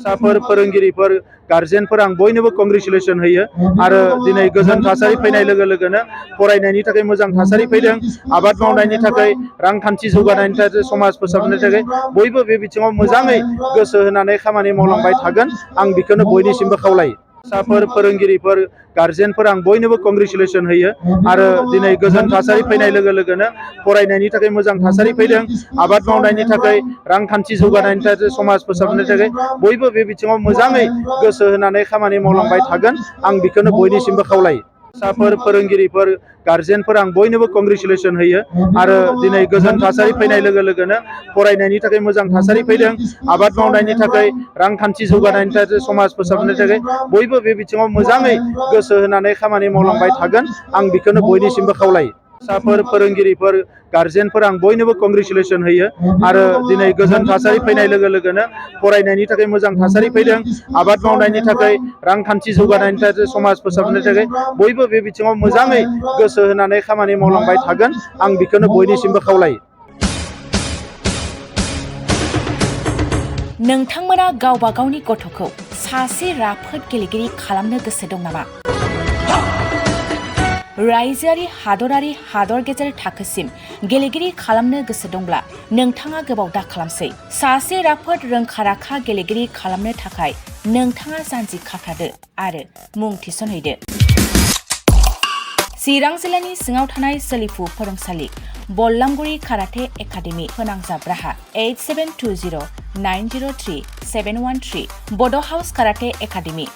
फरायसाफोर फोरोंगिरिफोर गार्जेनफोर आं बयनोबो कंग्रेचुलेसन होयो आरो दिनै गोजोन थासारि फैनाय लोगो लोगोनो फरायनायनि थाखाय मोजां थासारि फैदों आबाद मावनायनि थाखाय रांखान्थि जौगानायनि थाखाय समाज फोसाबनो थाखाय बयबो बे बिथिङाव मोजाङै गोसो होनानै खामानि मावलांबाय थागोन आं बेखौनो बयनिसिमबो खावलायो फरायसाफोर फोरोंगिरिफोर गार्जेनफोर आं बयनोबो कंग्रेचुलेसन होयो आरो दिनै गोजोन थासारि फैनाय लोगो लोगोनो फरायनायनि थाखाय मोजां थासारि फैदों आबाद मावनायनि थाखाय रांखान्थि जौगानायनि थाखाय समाज फोसाबनो थाखाय बयबो बे बिथिङाव मोजाङै गोसो होनानै खामानि मावलांबाय थागोन आं बेखौनो बयनिसिमबो खावलायो फरायसाफोर फोरोंगिरिफोर गार्जेनफोर आं बयनोबो कंग्रेचुलेसन होयो आरो दिनै गोजोन थासारि फैनाय लोगो लोगोनो फरायनायनि थाखाय मोजां थासारि फैदों आबाद मावनायनि थाखाय रांखान्थि जौगानायनि थाखाय समाज फोसाबनो थाखाय बयबो बे बिथिङाव मोजाङै गोसो होनानै खामानि मावलांबाय थागोन आं बेखौनो बयनिसिमबो खावलायो फरायसाफोर फोरोंगिरिफोर गार्जेनफोर आं बयनोबो कंग्रेचुलेसन होयो आरो दिनै गोजोन थासारि फैनाय लोगो लोगोनो फरायनायनि थाखाय मोजां थासारि फैदों आबाद मावनायनि थाखाय रांखान्थि जौगानायनि थाखाय समाज फोसाबनो थाखाय बयबो बे बिथिङाव मोजाङै गोसो होनानै खामानि मावलांबाय थागोन आं बेखौनो बयनिसिमबो खावलायो नोंथांमोना गावबा गावनि गथ'खौ सासे राफोद गेलेगिरि खालामनो गोसो दं नामा? रायजोआरि हादरारि हादर गेजेर थाखोसिम गेलेगिरि खालामनो गोसो दंब्ला नोंथाङा गोबाव दा खालामसै सासे राफोद रोंखा-राखा गेलेगिरि खालामनो थाखाय नोंथाङा जानजि खाफ्रादो आरो मुं थिसनहैदो। चिरां जिल्लानि सिङाव थानाय सोलिफु फोरोंसालि बल्लामगुरि काराटे एकाडेमि फोनांजाब राहा 8720903713 बड' हाउस काराटे एकाडेमि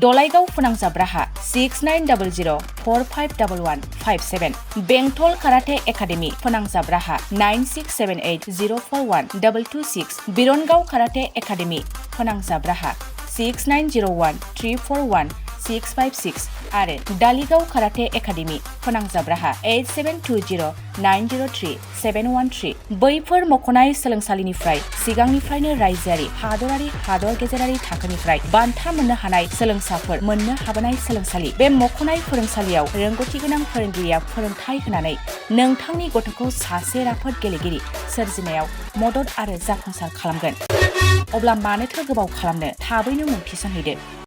दलाइगाव फोनांजाब राहा 6900451157 बेंटल काराटे एकाडेमि फोनांजाब राहा 9678041226 बिरनगाव काराटे एकाडेमि फोनांजाब राहा 6901341656 आरो दालिगाव काराटे एकाडेमि फोनांजाब राहा 8720903713 बैफोर मख'नाय सोलोंसालिनिफ्राय सिगांनिफ्रायनो रायजोआरि हादरारि हादर गेजेरारि थाखोनिफ्राय बान्था मोननो हानाय सोलोंसाफोर मोननो हाबोनाय सोलोंसालि बे मख'नाय फोरोंसालियाव रोंगौथि गोनां फोरोंगिरिया फोरोंथाय होनानै नोंथांनि गथ'खौ सासे राफोद गेलेगिरि सोरजिनायाव मदद आरो जाफुंसार खालामगोन। अब्ला मानोथो गोबाव खालामनो थाबैनो मुं थिसनहैदो।